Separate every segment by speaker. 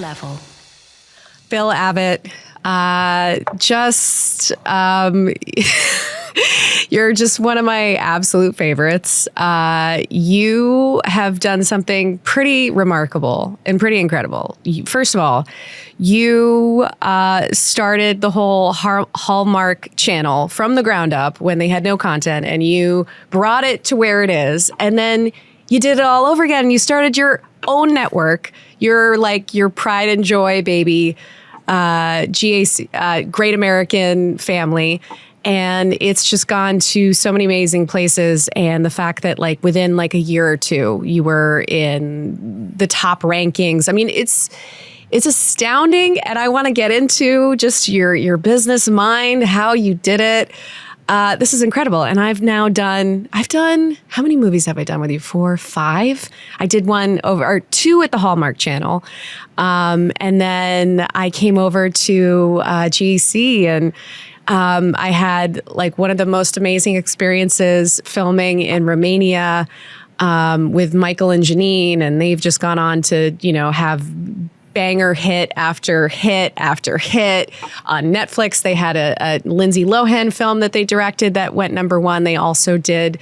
Speaker 1: level.
Speaker 2: Bill Abbott, you're just one of my absolute favorites. You have done something pretty remarkable and pretty incredible. First of all, you started the whole Hallmark channel from the ground up when they had no content, and you brought it to where it is. And then you did it all over again. You started your own network. You're like your pride and joy baby, GAC, Great American Family. And it's just gone to so many amazing places. And the fact that like within like a year or two, you were in the top rankings. I mean, it's astounding. And I want to get into just your business mind, how you did it. This is incredible. And I've done, how many movies have I done with you? 4, 5? I did two at the Hallmark channel. And then I came over to GAC, and I had like one of the most amazing experiences filming in Romania with Michael and Janine. And they've just gone on to, have banger hit after hit after hit on Netflix. They had a Lindsay Lohan film that they directed that went #1. They also did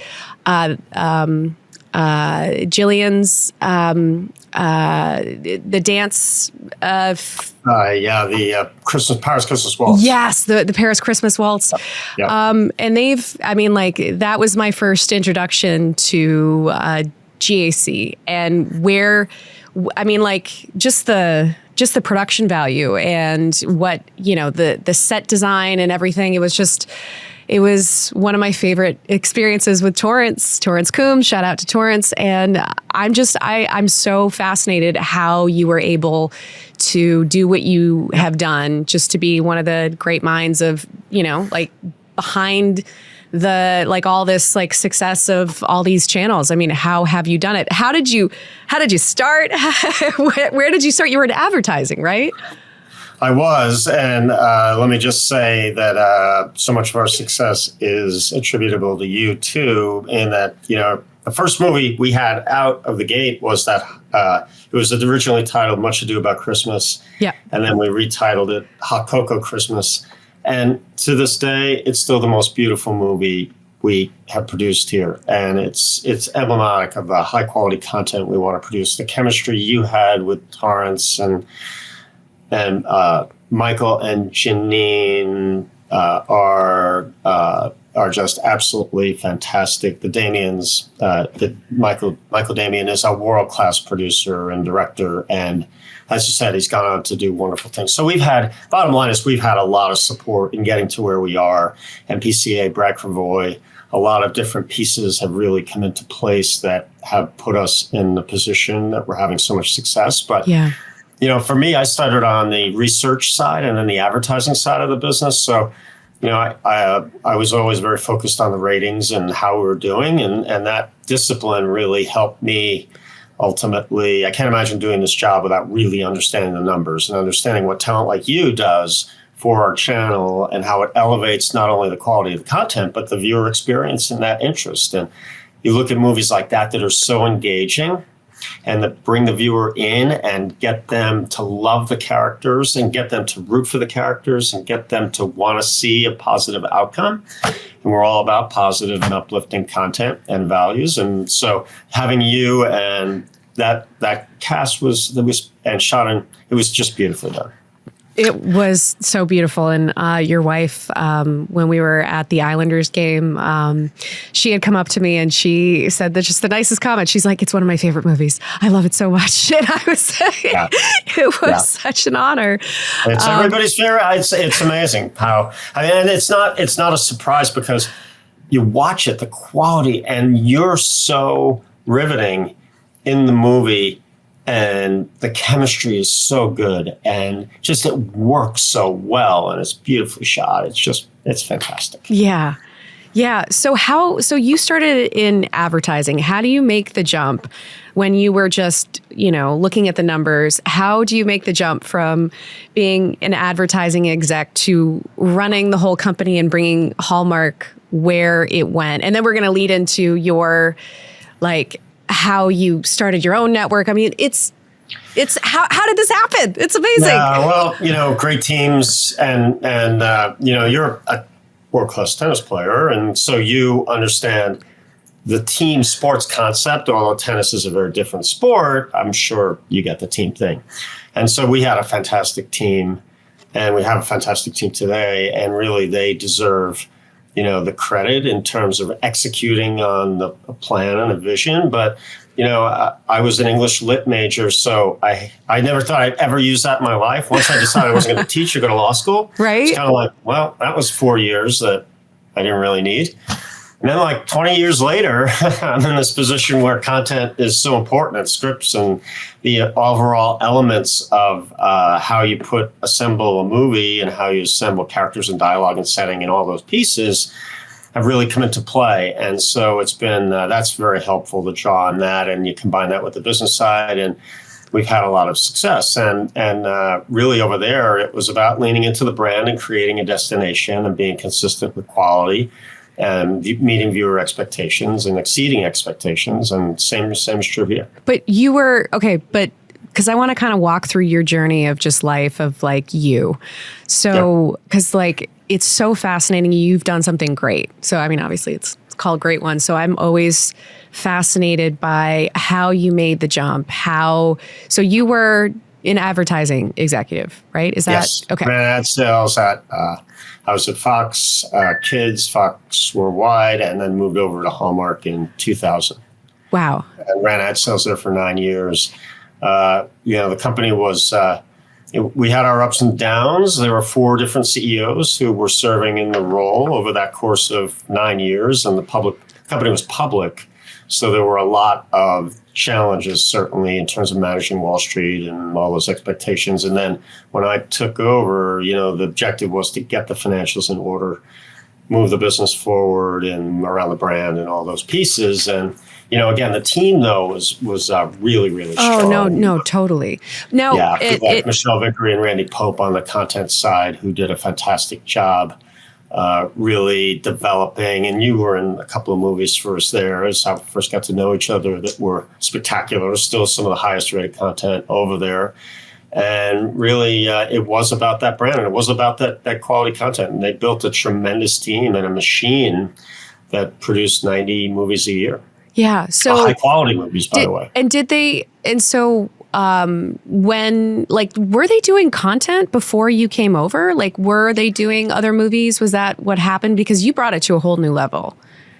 Speaker 2: Jillian's the dance.
Speaker 3: The Paris Christmas Waltz.
Speaker 2: Yes, the Paris Christmas Waltz.
Speaker 3: Yeah.
Speaker 2: And that was my first introduction to GAC, and just the production value and what, the set design and everything. It was one of my favorite experiences with Torrance Coombs. Shout out to Torrance. And I'm so fascinated how you were able to do what you have done, just to be one of the great minds of, behind all this success of all these channels. I mean, how have you done it? How did you start? Where did you start? You were in advertising, right?
Speaker 3: I was, and let me just say that so much of our success is attributable to you too, in that, the first movie we had out of the gate was that it was originally titled Much Ado About Christmas. Yeah. And then we retitled it Hot Cocoa Christmas. And to this day, it's still the most beautiful movie we have produced here. And it's emblematic of the high quality content we want to produce. The chemistry you had with Torrance and Michael and Janine are just absolutely fantastic. The Damians, Michael Damian is a world-class producer and director, and as you said, he's gone on to do wonderful things. So bottom line is we've had a lot of support in getting to where we are. MPCA, Brad Cravoy, a lot of different pieces have really come into place that have put us in the position that we're having so much success. But yeah. For me, I started on the research side and then the advertising side of the business. So, I was always very focused on the ratings and how we were doing. And that discipline really helped me ultimately. I can't imagine doing this job without really understanding the numbers and understanding what talent like you does for our channel and how it elevates not only the quality of the content, but the viewer experience and that interest. And you look at movies like that are so engaging, and that bring the viewer in and get them to love the characters and get them to root for the characters and get them to want to see a positive outcome. And we're all about positive and uplifting content and values. And so having you and that cast and shot in, it was just beautifully done.
Speaker 2: It was so beautiful. And your wife, when we were at the Islanders game, she had come up to me and she said that just the nicest comment. She's like, it's one of my favorite movies. I love it so much. And I was saying, it was such an honor.
Speaker 3: It's everybody's favorite. It's amazing how, and it's not a surprise because you watch it, the quality, and you're so riveting in the movie. And the chemistry is so good, and just it works so well, and it's beautifully shot. It's fantastic.
Speaker 2: Yeah. Yeah. So you started in advertising. How do you make the jump when you were just, looking at the numbers? How do you make the jump from being an advertising exec to running the whole company and bringing Hallmark where it went? And then we're going to lead into your, how you started your own network. I mean, it's It's how did this happen? It's amazing.
Speaker 3: Yeah, well, great teams and you're a world-class tennis player. And so you understand the team sports concept. Although tennis is a very different sport, I'm sure you get the team thing. And so we had a fantastic team, and we have a fantastic team today. And really, they deserve, the credit in terms of executing on the plan and a vision. But, I was an English lit major, so I never thought I'd ever use that in my life. Once I decided I wasn't going to teach or go to law school,
Speaker 2: right?
Speaker 3: It's kind of like, well, that was 4 years that I didn't really need. And then like 20 years later, I'm in this position where content is so important, and scripts and the overall elements of how you assemble a movie and how you assemble characters and dialogue and setting and all those pieces have really come into play. And so it's been, that's very helpful to draw on that. And you combine that with the business side, and we've had a lot of success. And really over there, it was about leaning into the brand and creating a destination and being consistent with quality and meeting viewer expectations and exceeding expectations. And same is true here.
Speaker 2: But you were, okay, but because I want to kind of walk through your journey of just life of like you. So, because like, it's so fascinating. You've done something great. So, I mean, obviously it's called Great One. So I'm always fascinated by how you made the jump. So you were an advertising executive, right? Is that
Speaker 3: yes.
Speaker 2: Okay?
Speaker 3: Ran ad sales I was at Fox Kids, Fox Worldwide, and then moved over to Hallmark in 2000.
Speaker 2: Wow.
Speaker 3: And ran ad sales there for 9 years. The company was, we had our ups and downs. There were 4 different CEOs who were serving in the role over that course of 9 years, and the company was public. So there were a lot of challenges, certainly, in terms of managing Wall Street and all those expectations. And then when I took over, the objective was to get the financials in order, move the business forward and around the brand and all those pieces. And, again, the team, though, was really, really strong.
Speaker 2: Oh, no, totally. No,
Speaker 3: Yeah, Michelle Vickery and Randy Pope on the content side, who did a fantastic job really developing. And you were in a couple of movies for us there as how we first got to know each other that were spectacular. Still some of the highest rated content over there. And really, it was about that brand, and it was about that quality content. And they built a tremendous team and a machine that produced 90 movies a year.
Speaker 2: Yeah. So
Speaker 3: high quality movies, by the way.
Speaker 2: When, like, were they doing content before you came over? Like, were they doing other movies? Was that what happened? Because you brought it to a whole new level.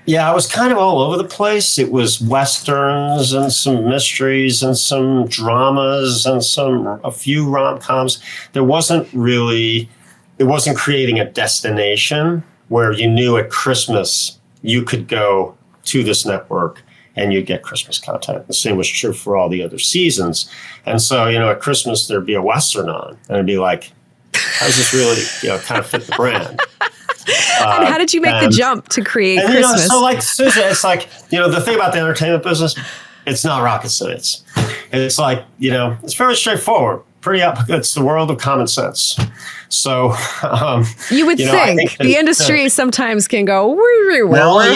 Speaker 3: Yeah, I was kind of all over the place. It was Westerns and some mysteries and some dramas and a few rom-coms. It wasn't creating a destination where you knew at Christmas you could go to this network and you'd get Christmas content. The same was true for all the other seasons. And so, at Christmas, there'd be a Western on, and it'd be like, how does this really, kind of fit the brand?
Speaker 2: And how did you make the jump to create Christmas?
Speaker 3: So like Susie, it's like, the thing about the entertainment business, it's not rocket science. It's like, it's very straightforward. It's the world of common sense. So
Speaker 2: you would think the industry sometimes can go,
Speaker 3: well,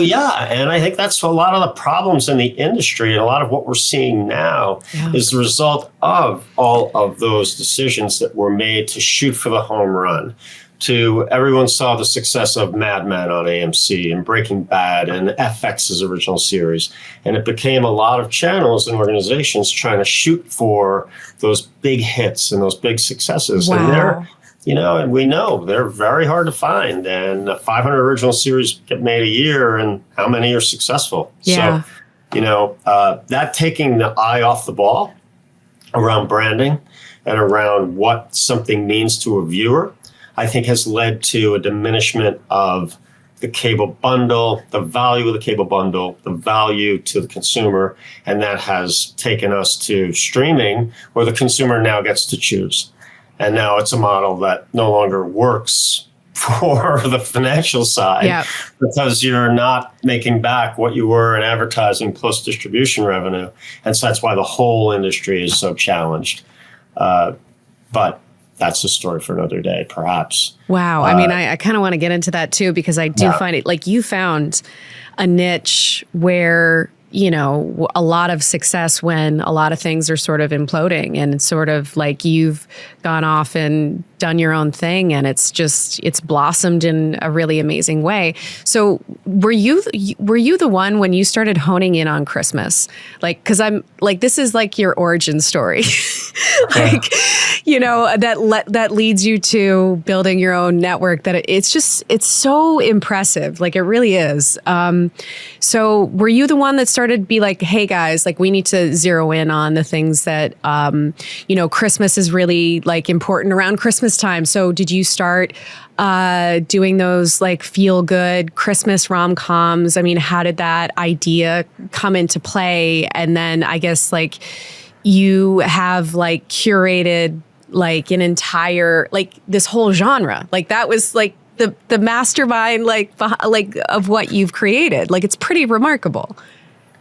Speaker 3: yeah. And I think that's a lot of the problems in the industry, and a lot of what we're seeing now is the result of all of those decisions that were made to shoot for the home run. Everyone saw the success of Mad Men on AMC and Breaking Bad and FX's original series. And it became a lot of channels and organizations trying to shoot for those big hits and those big successes.
Speaker 2: Wow.
Speaker 3: And and we know they're very hard to find. And 500 original series get made a year, and how many are successful?
Speaker 2: Yeah.
Speaker 3: So, that taking the eye off the ball around branding and around what something means to a viewer, I think has led to a diminishment of the cable bundle, the value of the cable bundle, the value to the consumer. And that has taken us to streaming, where the consumer now gets to choose. And now it's a model that no longer works for the financial side, because you're not making back what you were in advertising plus distribution revenue. And so that's why the whole industry is so challenged. But that's a story for another day, perhaps.
Speaker 2: Wow. I mean, I kind of want to get into that too, because I do find it like you found a niche where a lot of success when a lot of things are sort of imploding, and it's sort of like you've gone off and done your own thing, and it's blossomed in a really amazing way. So were you the one when you started honing in on Christmas? Like, cause I'm like, this is like your origin story, like, that leads you to building your own network, that it's so impressive. Like, it really is. So were you the one that started to be like, hey guys, like, we need to zero in on the things that, Christmas is really like important around Christmas time. So did you start doing those like feel good Christmas rom-coms? I mean, how did that idea come into play? And then I guess like you have like curated like an entire, like this whole genre, like that was like the mastermind, like of what you've created. Like, it's pretty remarkable.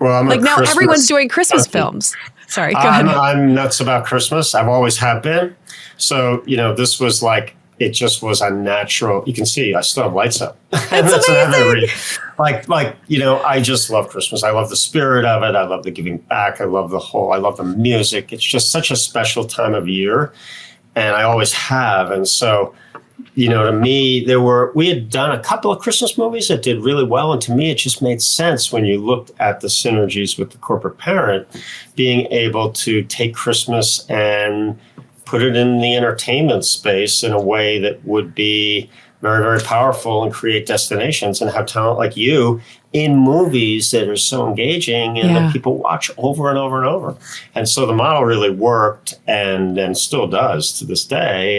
Speaker 3: Well, I'm
Speaker 2: like now everyone's doing Christmas films. Sorry, go ahead.
Speaker 3: I'm nuts about Christmas. I've always have been. So, this was like, it just was a natural, you can see I still have lights up.
Speaker 2: That's amazing.
Speaker 3: I just love Christmas. I love the spirit of it. I love the giving back. I love the music. It's just such a special time of year. And I always have. And so, to me, we had done a couple of Christmas movies that did really well. And to me, it just made sense when you looked at the synergies with the corporate parent, being able to take Christmas and put it in the entertainment space in a way that would be very, very powerful and create destinations and have talent like you in movies that are so engaging and that people watch over and over and over. And so the model really worked and still does to this day.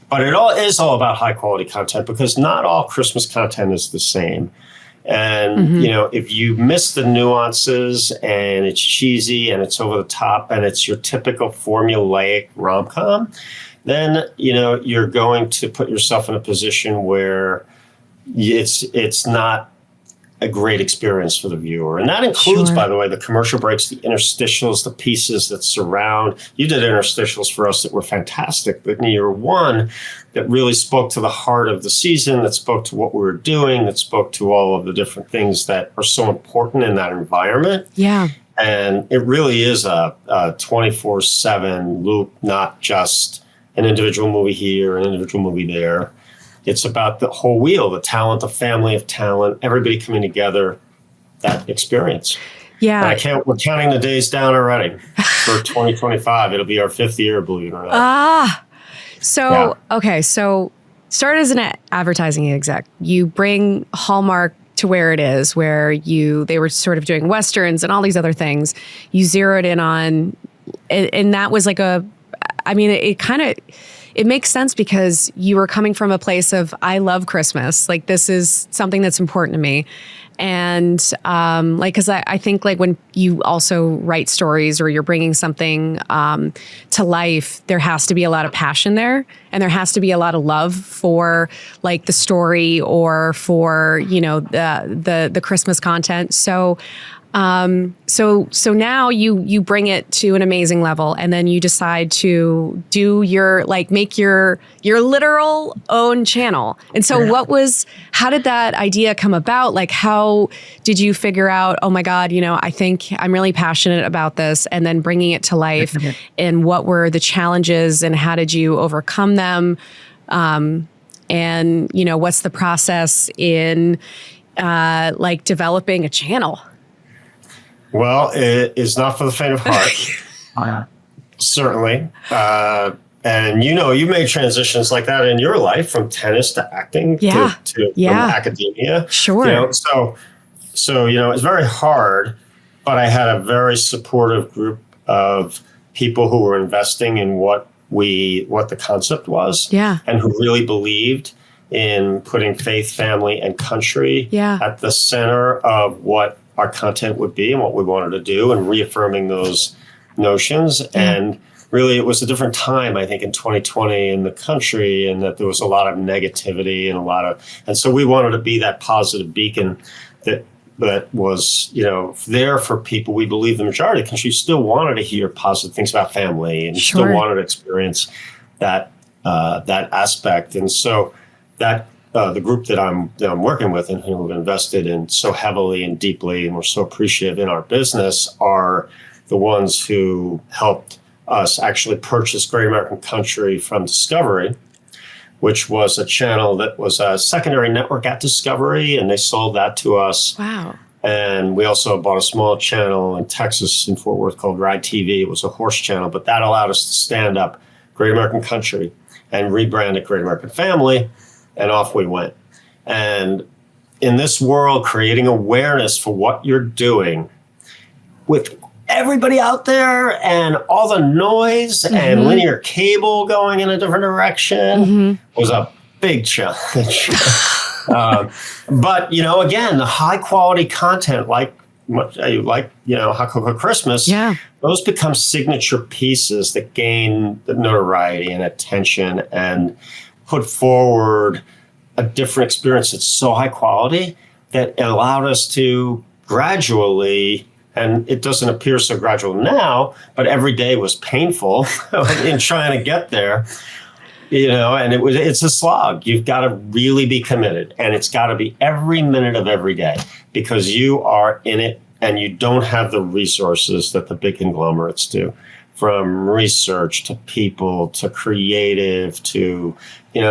Speaker 3: But it is all about high quality content, because not all Christmas content is the same. And, if you miss the nuances and it's cheesy and it's over the top and it's your typical formulaic rom-com, then, you're going to put yourself in a position where it's not a great experience for the viewer. And that includes, by the way, the commercial breaks, the interstitials, the pieces that surround. You did interstitials for us that were fantastic. But in year one, that really spoke to the heart of the season, that spoke to what we were doing, that spoke to all of the different things that are so important in that environment.
Speaker 2: Yeah.
Speaker 3: And it really is a 24/7 loop, not just an individual movie here, an individual movie there. It's about the whole wheel, the talent, the family of talent, everybody coming together, that experience.
Speaker 2: Yeah.
Speaker 3: And we're counting the days down already for 2025. It'll be our 5th year, believe it or not.
Speaker 2: Okay. So start as an advertising exec. You bring Hallmark to where it is, where they were sort of doing Westerns and all these other things. You zeroed in on, and that was like it makes sense because you were coming from a place of, I love Christmas. Like, this is something that's important to me. And because I think like when you also write stories or you're bringing something to life, there has to be a lot of passion there, and there has to be a lot of love for like the story or for the Christmas content. So now you bring it to an amazing level, and then you decide to do make your literal own channel. And so how did that idea come about? Like, how did you figure out, oh my God, I think I'm really passionate about this, and then bringing it to life, and what were the challenges and how did you overcome them? And what's the process in developing a channel?
Speaker 3: Well, it is not for the faint of heart, certainly. And you made transitions like that in your life, from tennis to acting to from academia.
Speaker 2: Sure.
Speaker 3: So it's very hard, but I had a very supportive group of people who were investing in what the concept was, and who really believed in putting faith, family, and country at the center of what our content would be and what we wanted to do, and reaffirming those notions. And really, it was a different time, I think, in 2020 in the country, and that there was a lot of negativity and so we wanted to be that positive beacon that was, there for people. We believe the majority of the country still wanted to hear positive things about family, and still wanted to experience that aspect. And so that the group that I'm working with and who have invested in so heavily and deeply, and we're so appreciative in our business, are the ones who helped us actually purchase Great American Country from Discovery, which was a channel that was a secondary network at Discovery, and they sold that to us.
Speaker 2: Wow.
Speaker 3: And we also bought a small channel in Texas, in Fort Worth, called Ride TV. It was a horse channel, but that allowed us to stand up Great American Country and rebrand it Great American Family, and off we went. And in this world, creating awareness for what you're doing with everybody out there and all the noise and linear cable going in a different direction was a big challenge. But, again, the high quality content like Hot Cocoa Christmas, those become signature pieces that gain the notoriety and attention and put forward a different experience that's so high quality that it allowed us to gradually, and it doesn't appear so gradual now, but every day was painful in trying to get there. And it's a slog. You've got to really be committed, and it's got to be every minute of every day, because you are in it and you don't have the resources that the big conglomerates do, from research to people to creative to,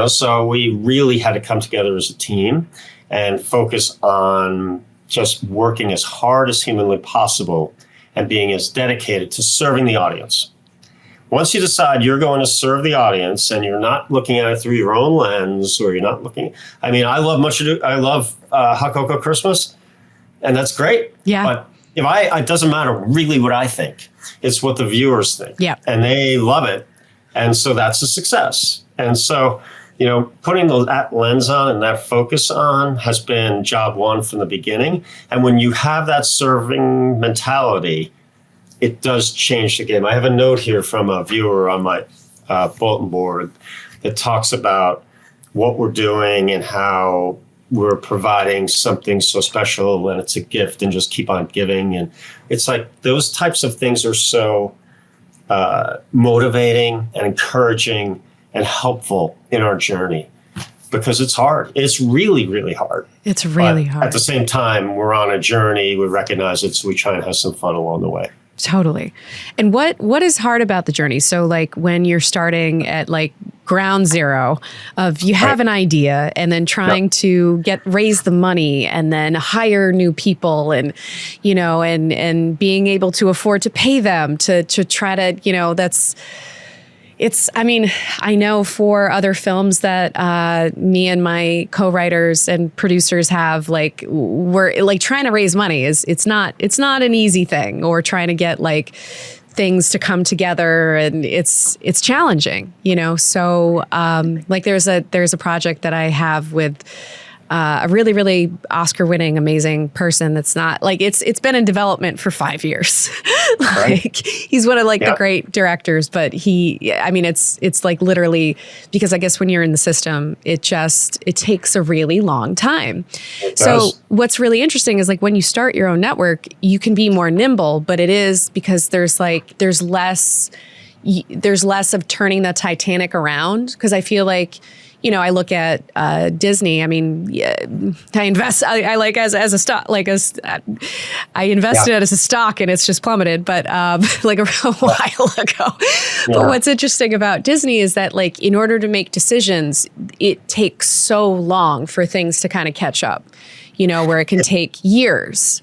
Speaker 3: so we really had to come together as a team and focus on just working as hard as humanly possible and being as dedicated to serving the audience. Once you decide you're going to serve the audience and you're not looking at it through your own lens, or you're not looking, I love Hot Cocoa Christmas, and that's great.
Speaker 2: Yeah.
Speaker 3: But it doesn't matter really what I think. It's what the viewers think.
Speaker 2: Yeah.
Speaker 3: And they love it. And so that's a success. And so, putting that lens on and that focus on has been job one from the beginning. And when you have that serving mentality, it does change the game. I have a note here from a viewer on my bulletin board that talks about what we're doing and how we're providing something so special, and it's a gift, and just keep on giving. And it's like those types of things are so motivating and encouraging and helpful in our journey, because it's hard. It's really, really hard.
Speaker 2: It's really hard.
Speaker 3: At the same time, we're on a journey. We recognize it, so we try and have some fun along the way.
Speaker 2: Totally. And what is hard about the journey? So like when you're starting at like ground zero of you have an idea, and then trying to raise the money, and then hire new people, and, and being able to afford to pay them to try to, I know for other films that me and my co-writers and producers have, we're like trying to raise money it's not an easy thing, or trying to get things to come together, and it's challenging, So there's a project that I have with a really, really Oscar-winning, amazing person that's not it's been in development for 5 years. He's one of the great directors, but it's literally, because I guess when you're in the system, it takes a really long time. So what's really interesting is when you start your own network, you can be more nimble, but it is because there's less of turning the Titanic around, because I feel I look at Disney. I invest. I as a stock. I invested it as a stock, and it's just plummeted. But a while ago. But what's interesting about Disney is that in order to make decisions, it takes so long for things to kind of catch up. Where it can take years.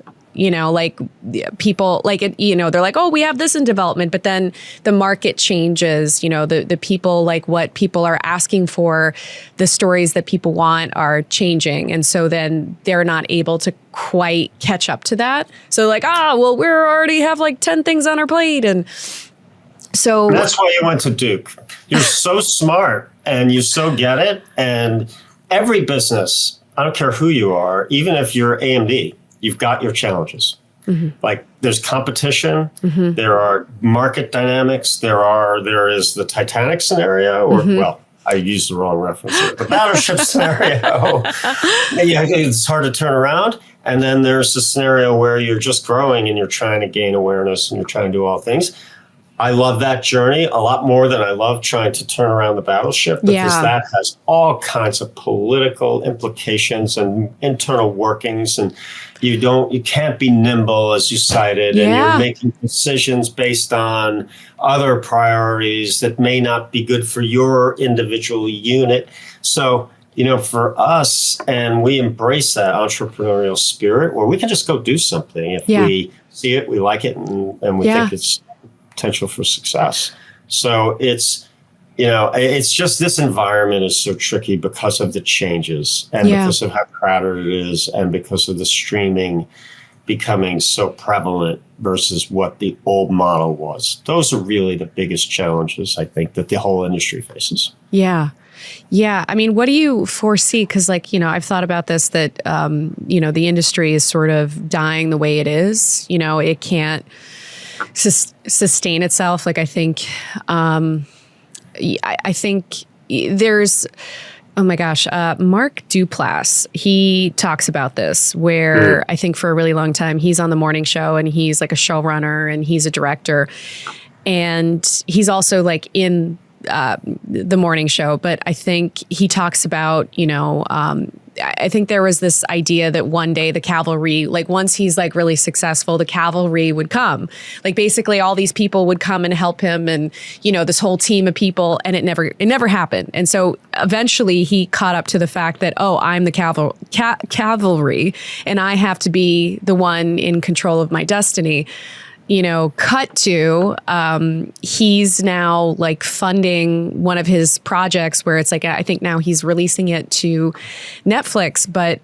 Speaker 2: People they're like, oh, we have this in development, but then the market changes, the people, what people are asking for, the stories that people want are changing. And so then they're not able to quite catch up to that. So we already have 10 things on our plate. And so
Speaker 3: that's why you went to Duke. You're so smart and you so get it. And every business, I don't care who you are, even if you're AMD, you've got your challenges. There's competition, there are market dynamics, there is the Titanic scenario, or I used the wrong reference here, the battleship scenario. It's hard to turn around. And then there's the scenario where you're just growing and you're trying to gain awareness and you're trying to do all things. I love that journey a lot more than I love trying to turn around the battleship, because that has all kinds of political implications and internal workings, and you can't be nimble, as you cited, and you're making decisions based on other priorities that may not be good for your individual unit. So, for us, and we embrace that entrepreneurial spirit where we can just go do something if we see it, we like it, and we think it's potential for success. So it's just, this environment is so tricky because of the changes and because of how crowded it is and because of the streaming becoming so prevalent versus what the old model was. Those are really the biggest challenges, I think, that the whole industry faces.
Speaker 2: Yeah. Yeah. I mean, what do you foresee? Because I've thought about this, that, the industry is sort of dying the way it is. It can't sustain itself. I think, I think there's, oh my gosh, Mark Duplass, he talks about this, where I think for a really long time, he's on the morning show and he's like a showrunner and he's a director. And he's also in the morning show, but I think he talks about, I think there was this idea that one day the cavalry, once he's really successful, the cavalry would come. Basically all these people would come and help him, and, this whole team of people, and it never happened. And so eventually he caught up to the fact that, I'm the cavalry and I have to be the one in control of my destiny. Cut to, he's now funding one of his projects where it's I think now he's releasing it to Netflix, but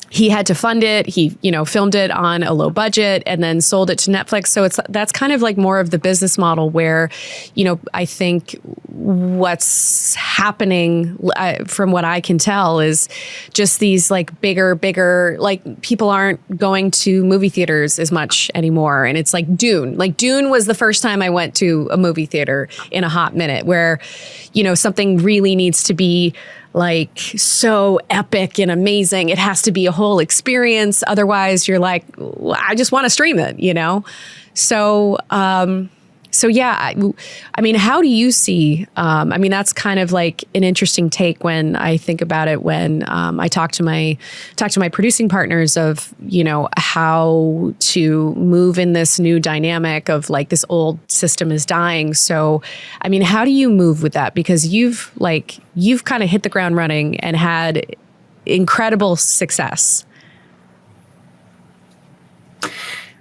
Speaker 2: he had to fund it. He, filmed it on a low budget and then sold it to Netflix. So that's kind of more of the business model where, I think what's happening from what I can tell is just these bigger, people aren't going to movie theaters as much anymore. And it's Dune. Dune was the first time I went to a movie theater in a hot minute, where, something really needs to be so epic and amazing. It has to be a whole experience. Otherwise you're I just want to stream it, So yeah, I mean, how do you see, that's kind of an interesting take when I think about it, when I talk to my producing partners of, how to move in this new dynamic of this old system is dying. So, I mean, how do you move with that? Because you've kind of hit the ground running and had incredible success.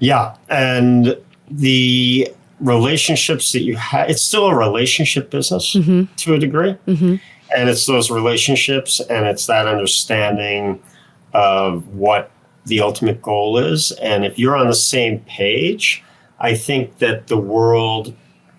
Speaker 3: Yeah. And the relationships that you have, it's still a relationship business to a degree. And it's those relationships and it's that understanding of what the ultimate goal is. And if you're on the same page, I think that the world,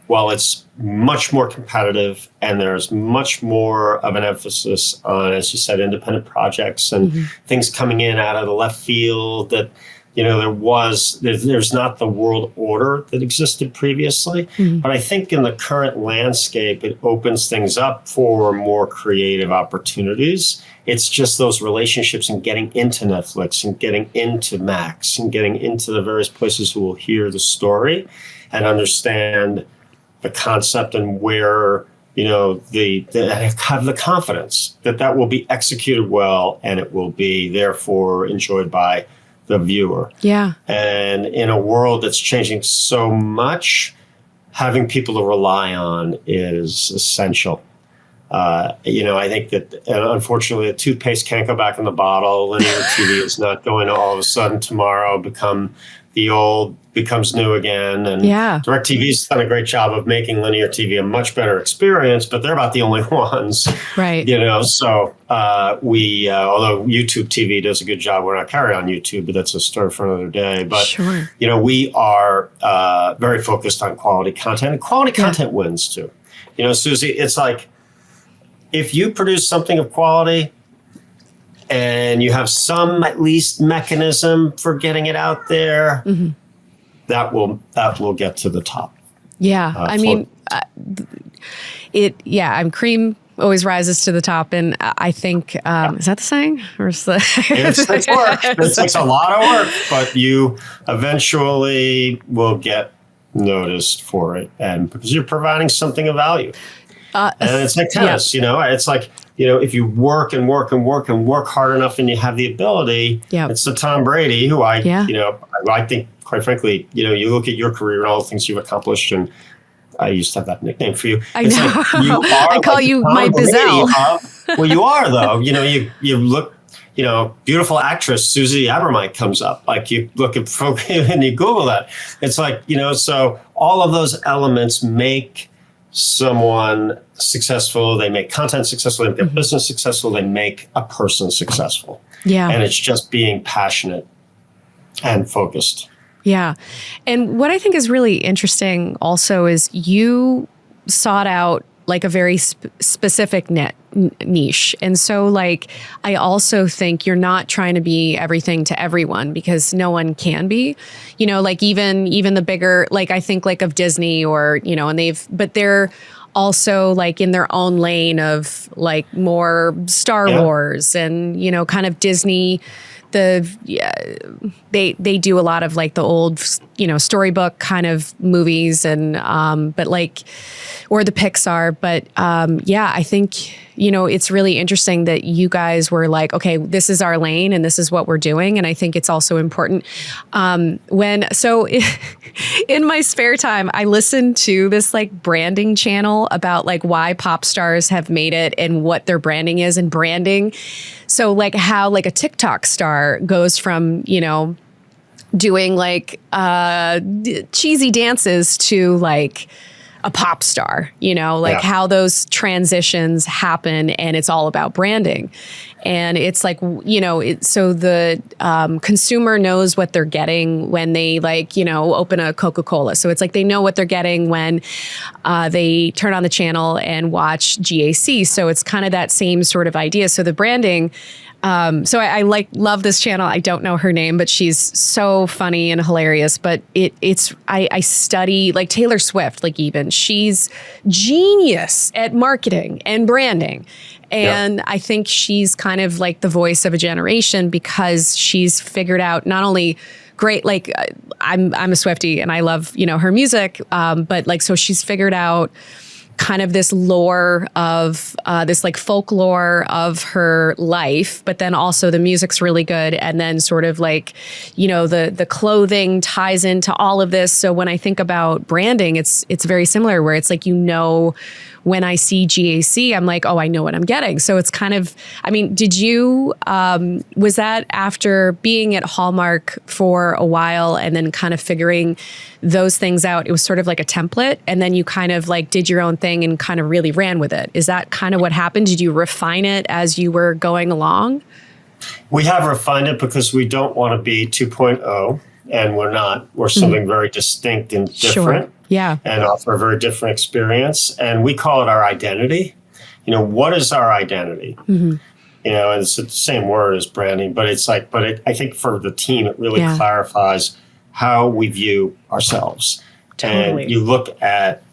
Speaker 3: while it's much more competitive and there's much more of an emphasis on, as you said, independent projects and things coming in out of the left field, that there's not the world order that existed previously. But I think in the current landscape, it opens things up for more creative opportunities. It's just those relationships and getting into Netflix and getting into Max and getting into the various places who will hear the story and understand the concept and where, have the confidence that will be executed well and it will be therefore enjoyed by the viewer. Yeah. And in a world that's changing so much, having people to rely on is essential. I think that unfortunately, the toothpaste can't go back in the bottle. Linear TV is not going to all of a sudden tomorrow become the old becomes new again. And DirecTV's done a great job of making linear TV a much better experience, but they're about the only ones. Right. So although YouTube TV does a good job, we're not carried on YouTube, but that's a story for another day. But, we are very focused on quality content, and quality content wins too. Susie, it's if you produce something of quality, and you have some at least mechanism for getting it out there, that will get to the top. Yeah, cream always rises to the top, and I think is that the saying? Or is it's work. It takes a lot of work, but you eventually will get noticed for it, and because you're providing something of value. And it's like tennis, it's like, if you work and work and work and work hard enough and you have the ability, it's the Tom Brady who I think, quite frankly, you look at your career and all the things you've accomplished, and I used to have that nickname for you.
Speaker 2: I know.
Speaker 3: Like you are
Speaker 2: I call you my Bizelle.
Speaker 3: Well, you are, though. You look, beautiful actress Susie Abromeit comes up. Like you look at and you Google that. It's like, so all of those elements make someone successful. They make content successful. They make their business successful. They make a person successful. Yeah. And it's just being passionate and focused.
Speaker 2: Yeah. And what I think is really interesting also is you sought out like a very specific niche. And so like, I also think you're not trying to be everything to everyone, because no one can be, like even the bigger, like I think like of Disney or, and but they're also like in their own lane of like more Star Wars and, kind of Disney. They do a lot of like the old, storybook kind of movies and, but like, or the Pixar, but, I think, it's really interesting that you guys were like, okay, this is our lane and this is what we're doing. And I think it's also important. In my spare time, I listened to this like branding channel about like why pop stars have made it and what their branding is and branding. So like how like a TikTok star goes from, doing like cheesy dances to like a pop star, how those transitions happen, and it's all about branding. And it's like, so the consumer knows what they're getting when they like, open a Coca-Cola. So it's like they know what they're getting when they turn on the channel and watch GAC. So it's kind of that same sort of idea. So the branding, so I love this channel. I don't know her name, but she's so funny and hilarious. But I study like Taylor Swift, like even she's genius at marketing and branding. And I think she's kind of like the voice of a generation because she's figured out not only great, like I'm a Swiftie and I love, her music. But like, so she's figured out kind of this lore of this like folklore of her life, but then also the music's really good. And then sort of like, the clothing ties into all of this. So when I think about branding, it's very similar where it's like, when I see GAC, I'm like, oh, I know what I'm getting. So it's kind of, did you, was that after being at Hallmark for a while and then kind of figuring those things out, it was sort of like a template, and then you kind of like did your own thing and kind of really ran with it? Is that kind of what happened? Did you refine it as you were going along?
Speaker 3: We have refined it because we don't want to be 2.0, and we're not. We're something very distinct and different. Sure.
Speaker 2: Yeah.
Speaker 3: And offer a very different experience. And we call it our identity. What is our identity? And it's the same word as branding, but it's like, I think for the team, it really clarifies how we view ourselves. Totally. And you look at,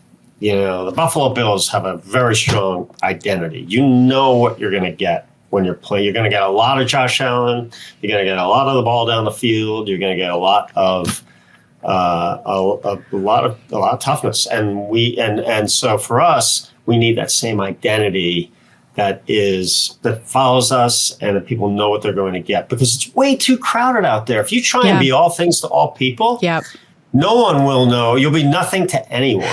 Speaker 3: the Buffalo Bills have a very strong identity. You know what you're going to get when you're playing. You're going to get a lot of Josh Allen. You're going to get a lot of the ball down the field. You're going to get a lot of a lot of toughness, and so for us, we need that same identity that follows us, and that people know what they're going to get, because it's way too crowded out there. If you try and be all things to all people, no one will know. You'll be nothing to anyone,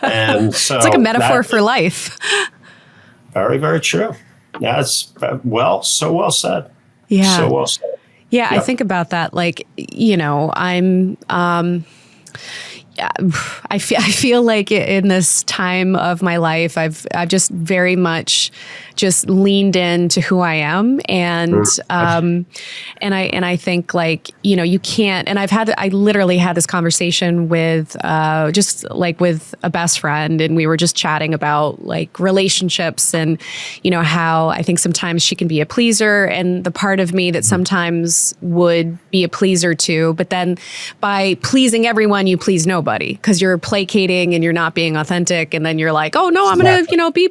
Speaker 3: and so
Speaker 2: it's like a metaphor for life.
Speaker 3: Very, very true. Yeah, it's so well said.
Speaker 2: Yeah,
Speaker 3: so well said.
Speaker 2: Yeah, I think about that. Like, I'm, I feel like in this time of my life, I've just very much just leaned into who I am, and I think like you can't. And I literally had this conversation with just like with a best friend, and we were just chatting about like relationships and how I think sometimes she can be a pleaser, and the part of me that sometimes would be a pleaser too, but then by pleasing everyone, you please nobody, because you're placating and you're not being authentic, and then you're like, oh no, I'm gonna be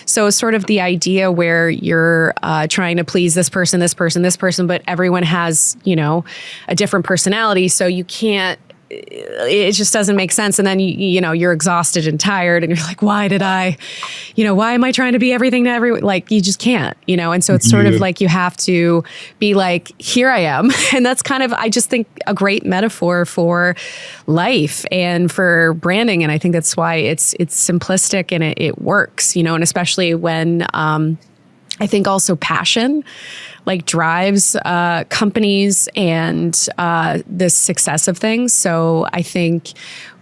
Speaker 2: so sort of the idea where you're trying to please this person, but everyone has a different personality, so you can't it just doesn't make sense. And then, you know, you're exhausted and tired and you're like, why am I trying to be everything to everyone? Like, you just can't, you know? And so it's sort of like, you have to be like, here I am. And that's kind of, I just think, a great metaphor for life and for branding. And I think that's why it's simplistic and it works, you know, and especially when, I think also passion like drives companies and the success of things. So I think,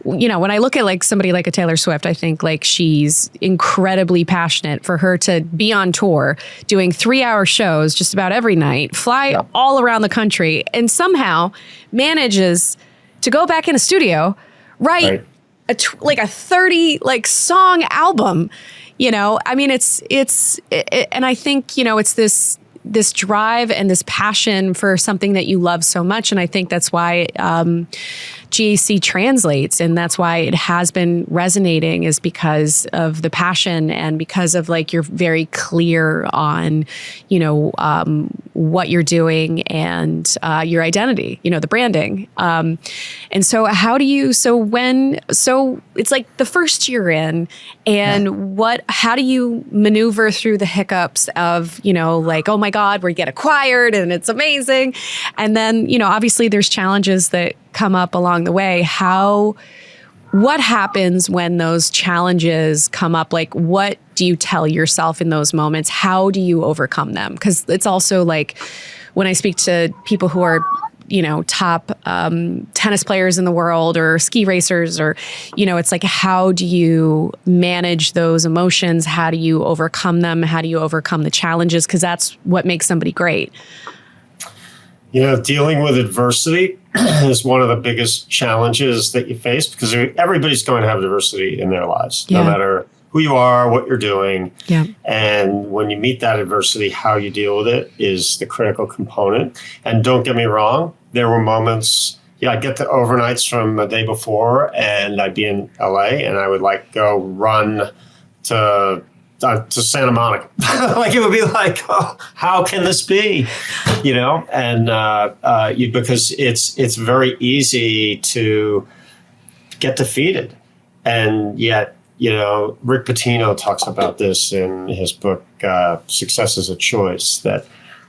Speaker 2: you know, when I look at like somebody like a Taylor Swift, I think like she's incredibly passionate. For her to be on tour doing 3-hour shows just about every night, fly all around the country, and somehow manages to go back in a studio, write like a 30 like song album. You know, I mean, and I think, you know, it's this drive and this passion for something that you love so much. And I think that's why GAC translates, and that's why it has been resonating, is because of the passion and because of like, you're very clear on, you know, what you're doing and your identity, you know, the branding. And so so it's like the first year in, and how do you maneuver through the hiccups of, you know, like, oh my God, we get acquired and it's amazing. And then, you know, obviously there's challenges that come up along the way. What happens when those challenges come up? Like, what do you tell yourself in those moments? How do you overcome them? Because it's also like, when I speak to people who are, you know, top tennis players in the world or ski racers, or, you know, it's like, how do you manage those emotions? How do you overcome them? How do you overcome the challenges? Because that's what makes somebody great.
Speaker 3: You know, dealing with adversity is one of the biggest challenges that you face, because everybody's going to have adversity in their lives, no matter who you are, what you're doing. Yeah. And when you meet that adversity, how you deal with it is the critical component. And don't get me wrong, there were moments, I'd get the overnights from the day before, and I'd be in LA, and I would like go run to Santa Monica. Like, it would be like, oh, how can this be? You know, and because it's very easy to get defeated. And yet, you know, Rick Pitino talks about this in his book, Success is a Choice, that,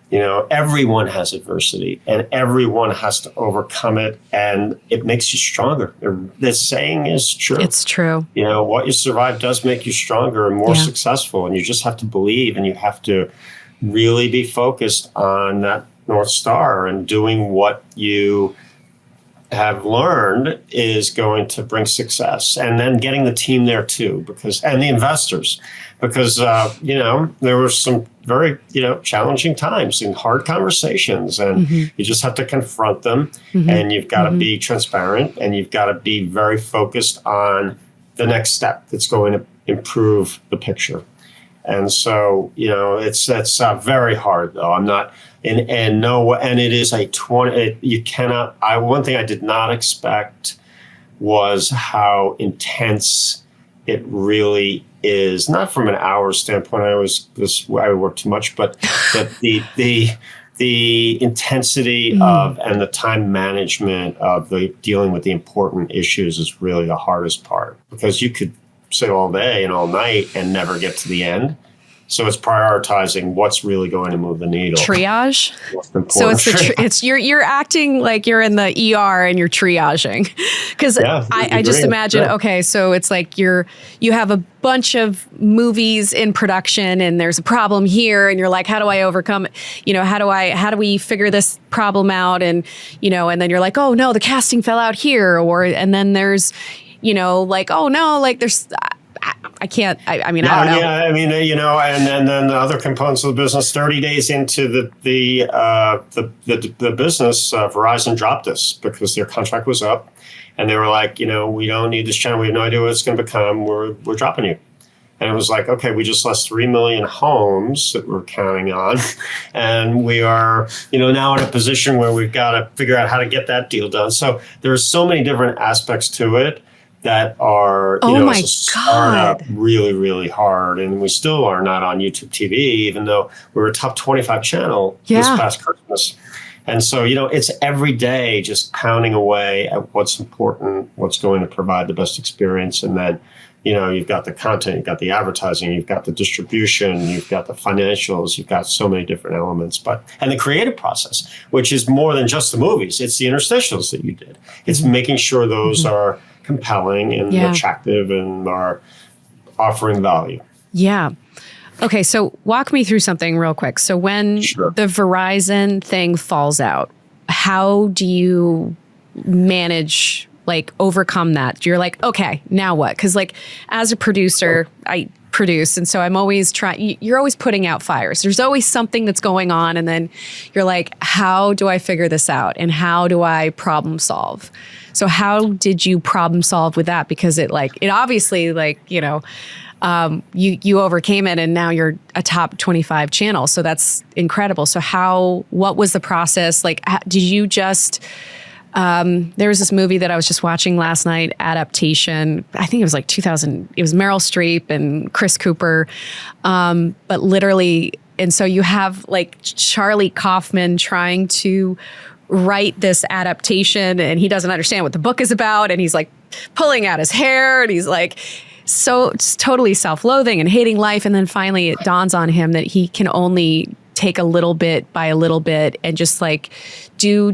Speaker 3: you know, everyone has adversity and everyone has to overcome it, and it makes you stronger. The saying is true.
Speaker 2: It's true.
Speaker 3: You know, what you survive does make you stronger and more successful, and you just have to believe, and you have to really be focused on that North Star, and doing what you have learned is going to bring success, and then getting the team there too, and the investors, because you know, there were some very, you know, challenging times and hard conversations, and you just have to confront them, and you've got to be transparent, and you've got to be very focused on the next step that's going to improve the picture. And so, you know, it's very hard, though. I'm not, and it is you cannot, one thing I did not expect was how intense it really is. Not from an hour standpoint, I work too much, but the intensity of, and the time management of dealing with the important issues is really the hardest part, because you could sit all day and all night and never get to the end. So it's prioritizing what's really going to move the needle.
Speaker 2: Triage. So it's you're acting like you're in the ER and you're triaging, because I just imagine okay, so it's like you have a bunch of movies in production and there's a problem here, and you're like, how do I overcome it? You know, how do we figure this problem out? And you know, and then you're like, oh no, the casting fell out here, and then there's, you know, like, oh no, like there's. I can't, I mean, I don't know.
Speaker 3: Yeah, I mean, you know, and then the other components of the business, 30 days into the business, Verizon dropped us because their contract was up, and they were like, you know, we don't need this channel. We have no idea what it's going to become. We're dropping you. And it was like, okay, we just lost 3 million homes that we're counting on. And we are, you know, now in a position where we've got to figure out how to get that deal done. So there's so many different aspects to it that are, you know, as a startup, really, really hard. And we still are not on YouTube TV, even though we were a top 25 channel this past Christmas. And so, it's every day just pounding away at what's important, what's going to provide the best experience. And then, you've got the content, you've got the advertising, you've got the distribution, you've got the financials, you've got so many different elements. And the creative process, which is more than just the movies, it's the interstitials that you did. It's making sure those are compelling and attractive and are offering value.
Speaker 2: Yeah. Okay, so walk me through something real quick. So when the Verizon thing falls out, how do you manage, overcome that? You're like, okay, now what? Because as a producer, I produce, and so I'm always you're always putting out fires. There's always something that's going on, and then you're like, how do I figure this out? And how do I problem solve? So how did you problem solve with that? Because it obviously you overcame it, and now you're a top 25 channel. So that's incredible. So what was the process? Did you just, there was this movie that I was just watching last night, adaptation. I think it was 2000. It was Meryl Streep and Chris Cooper. But literally, and so you have Charlie Kaufman trying to write this adaptation, and he doesn't understand what the book is about. And he's pulling out his hair, and he's so it's totally self-loathing and hating life. And then finally it dawns on him that he can only take a little bit by a little bit and just you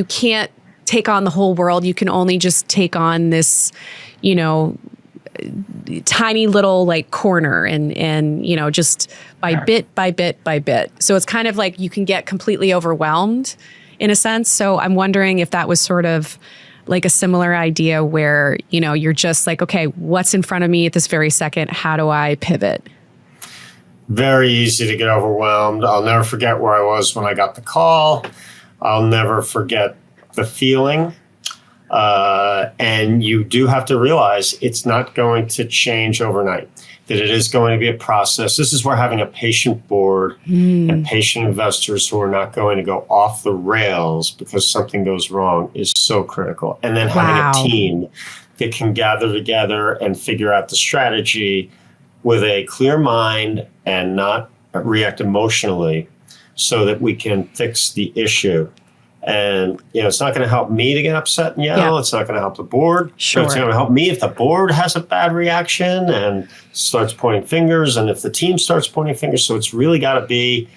Speaker 2: can't take on the whole world. You can only just take on this, tiny little corner and just by bit by bit by bit. So it's kind of you can get completely overwhelmed in a sense. So I'm wondering if that was sort of a similar idea where, you're just okay, what's in front of me at this very second? How do I pivot?
Speaker 3: Very easy to get overwhelmed. I'll never forget where I was when I got the call. I'll never forget the feeling. And you do have to realize it's not going to change overnight, that it is going to be a process. This is where having a patient board and patient investors who are not going to go off the rails because something goes wrong is so critical. And then having a team that can gather together and figure out the strategy with a clear mind and not react emotionally so that we can fix the issue. And, it's not going to help me to get upset and yell. Yeah. It's not going to help the board.
Speaker 2: Sure.
Speaker 3: It's going to help me if the board has a bad reaction and starts pointing fingers, and if the team starts pointing fingers. So it's really got to be,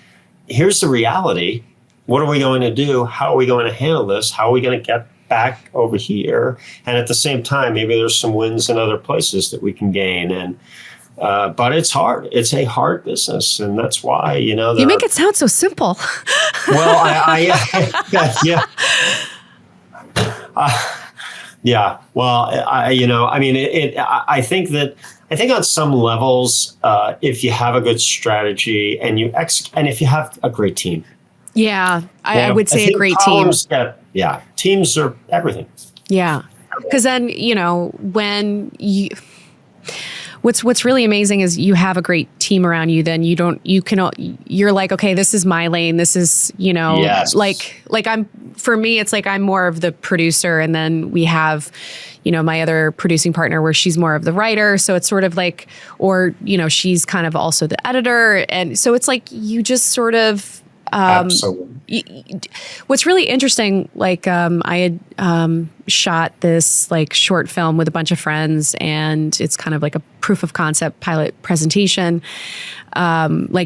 Speaker 3: here's the reality. What are we going to do? How are we going to handle this? How are we going to get back over here? And at the same time, maybe there's some wins in other places that we can gain. And but it's hard. It's a hard business, and that's why you
Speaker 2: make it sound so simple.
Speaker 3: Well, yeah. Well, I think on some levels, if you have a good strategy and and if you have a great team.
Speaker 2: Yeah, I would say a great team.
Speaker 3: Teams are everything.
Speaker 2: Yeah, because then when you. What's really amazing is you have a great team around you. Then you're like, okay, this is my lane. This is,
Speaker 3: yes.
Speaker 2: For me, it's I'm more of the producer. And then we have, my other producing partner where she's more of the writer. So it's sort of she's kind of also the editor. And so it's you just sort of,
Speaker 3: absolutely.
Speaker 2: What's really interesting, I had shot this short film with a bunch of friends, and it's kind of a proof of concept pilot presentation.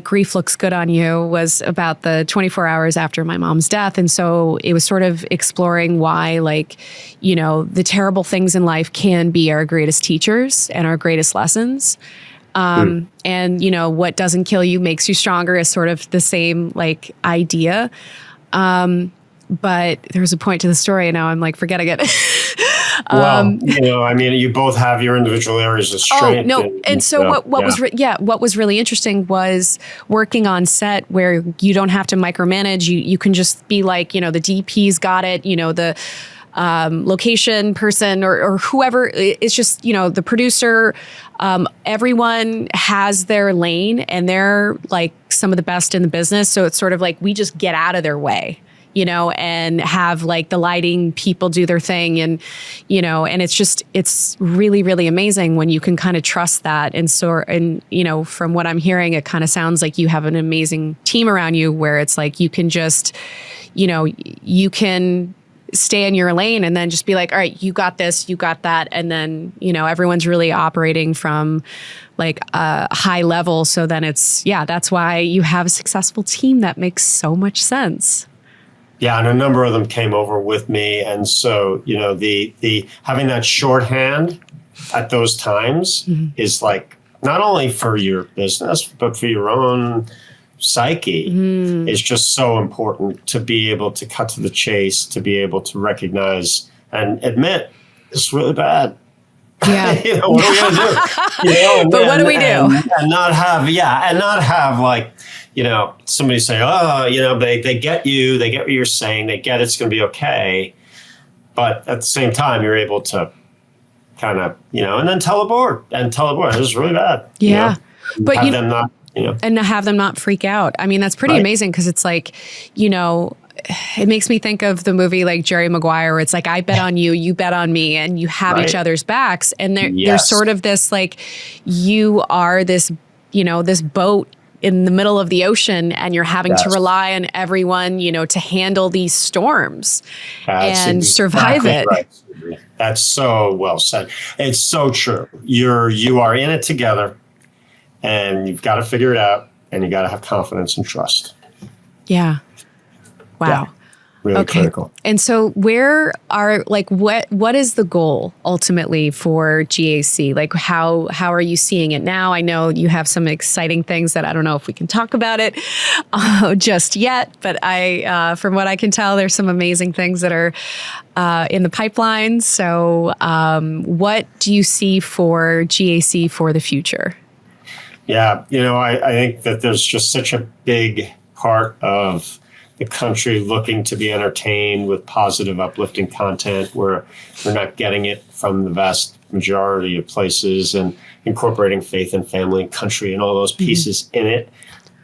Speaker 2: Grief Looks Good on You was about the 24 hours after my mom's death. And so it was sort of exploring why the terrible things in life can be our greatest teachers and our greatest lessons. And, what doesn't kill you makes you stronger is sort of the same idea. But there was a point to the story and now I'm forgetting it.
Speaker 3: You both have your individual areas of strength.
Speaker 2: Oh, no. And so what was really interesting was working on set where you don't have to micromanage. You can just be the DP's got it, the location person or whoever. It's just, the producer, everyone has their lane and they're some of the best in the business. So it's sort of we just get out of their way. and have like the lighting people do their thing. And, and it's really, really amazing when you can kind of trust that. And so, from what I'm hearing, it kind of sounds like you have an amazing team around you where it's like, you can just, you can stay in your lane and then just be like, all right, you got this, you got that. And then, everyone's really operating from like a high level. So then that's why you have a successful team. That makes so much sense.
Speaker 3: Yeah. And a number of them came over with me. And so, the having that shorthand at those times is like, not only for your business, but for your own psyche is just so important to be able to cut to the chase, to be able to recognize and admit it's really bad.
Speaker 2: Yeah.
Speaker 3: What are we going to do?
Speaker 2: But what do we do?
Speaker 3: And not have like, somebody say, oh, they get you, they get what you're saying, they get it's going to be okay. But at the same time, you're able to kind of, and then tell the board, it was really bad.
Speaker 2: Yeah. But
Speaker 3: have them not,
Speaker 2: and to have them not freak out. I mean, that's pretty amazing because it's like, it makes me think of the movie like Jerry Maguire, where it's like, I bet on you, you bet on me, and you have each other's backs. And there's sort of this like, you are this, this boat in the middle of the ocean, and you're having to rely on everyone, to handle these storms and survive it.
Speaker 3: Right. That's so well said. It's so true. You are in it together. And you've got to figure it out, and you got to have confidence and trust.
Speaker 2: Yeah. Wow.
Speaker 3: Yeah, really critical.
Speaker 2: And so what is the goal ultimately for GAC? Like how are you seeing it now? I know you have some exciting things that I don't know if we can talk about it just yet, but from what I can tell, there's some amazing things that are in the pipeline. So what do you see for GAC for the future?
Speaker 3: Yeah, I think that there's just such a big part of the country looking to be entertained with positive, uplifting content where we're not getting it from the vast majority of places, and incorporating faith and family and country and all those pieces in it,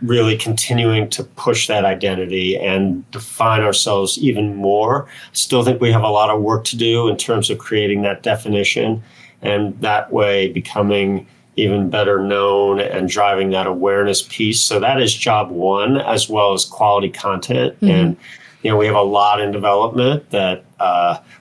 Speaker 3: really continuing to push that identity and define ourselves even more. Still think we have a lot of work to do in terms of creating that definition, and that way becoming even better known and driving that awareness piece. So that is job one, as well as quality content. And, we have a lot in development that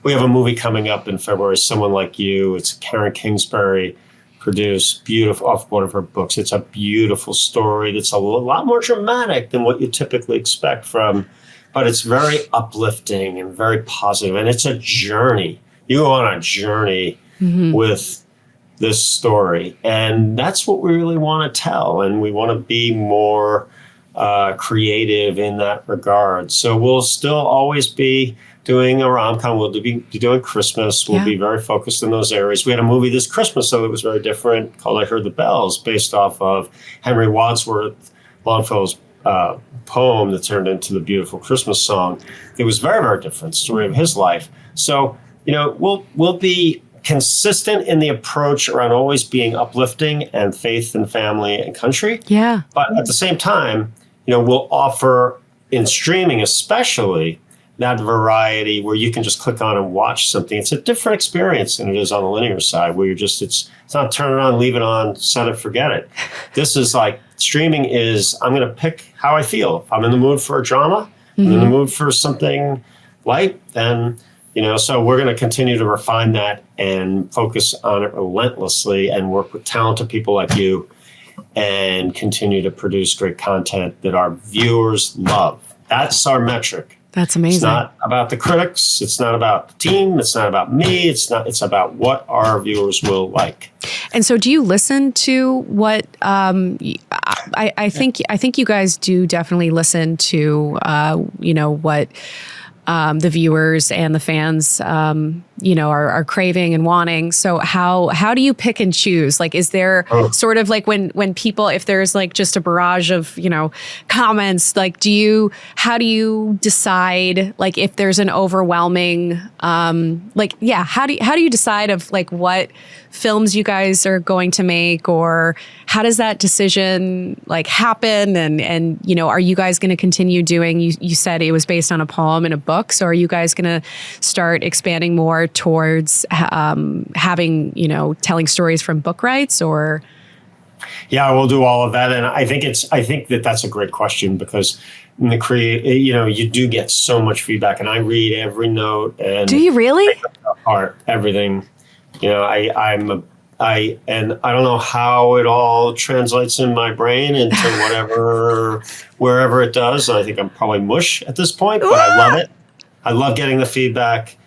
Speaker 3: we have a movie coming up in February, Someone Like You. It's Karen Kingsbury produced, beautiful, off one of her books. It's a beautiful story that's a lot more dramatic than what you typically expect from, but it's very uplifting and very positive. And it's a journey. You go on a journey with this story. And that's what we really want to tell. And we want to be more creative in that regard. So we'll still always be doing a rom-com. We'll be doing Christmas. We'll be very focused in those areas. We had a movie this Christmas, so it was very different, called I Heard the Bells, based off of Henry Wadsworth Longfellow's poem that turned into the beautiful Christmas song. It was very, very different story of his life. So, we'll be consistent in the approach around always being uplifting and faith and family and country.
Speaker 2: Yeah.
Speaker 3: But at the same time, we'll offer in streaming, especially, that variety where you can just click on and watch something. It's a different experience than it is on the linear side, where it's not turn it on, leave it on, set it, forget it. This is like streaming is, I'm going to pick how I feel. If I'm in the mood for a drama, I'm in the mood for something light, then so we're going to continue to refine that and focus on it relentlessly and work with talented people like you and continue to produce great content that our viewers love. That's our metric.
Speaker 2: That's amazing.
Speaker 3: It's not about the critics. It's not about the team. It's not about me. It's about what our viewers will like.
Speaker 2: And so do you listen to what I think you guys do definitely listen to what the viewers and the fans, are craving and wanting. So how do you pick and choose? Like, is there sort of like when people, if there's like just a barrage of, comments, like, how do you decide, like, if there's an overwhelming, how do you decide of like what films you guys are going to make, or how does that decision like happen? And are you guys going to continue doing, you said it was based on a poem in a book. So are you guys going to start expanding more towards having, telling stories from book rights, or?
Speaker 3: Yeah, we'll do all of that. And I think that's a great question, because in the you do get so much feedback, and I read every note. And
Speaker 2: do you really?
Speaker 3: Everything. I don't know how it all translates in my brain into wherever it does. I think I'm probably mush at this point, but I love it. I love getting the feedback.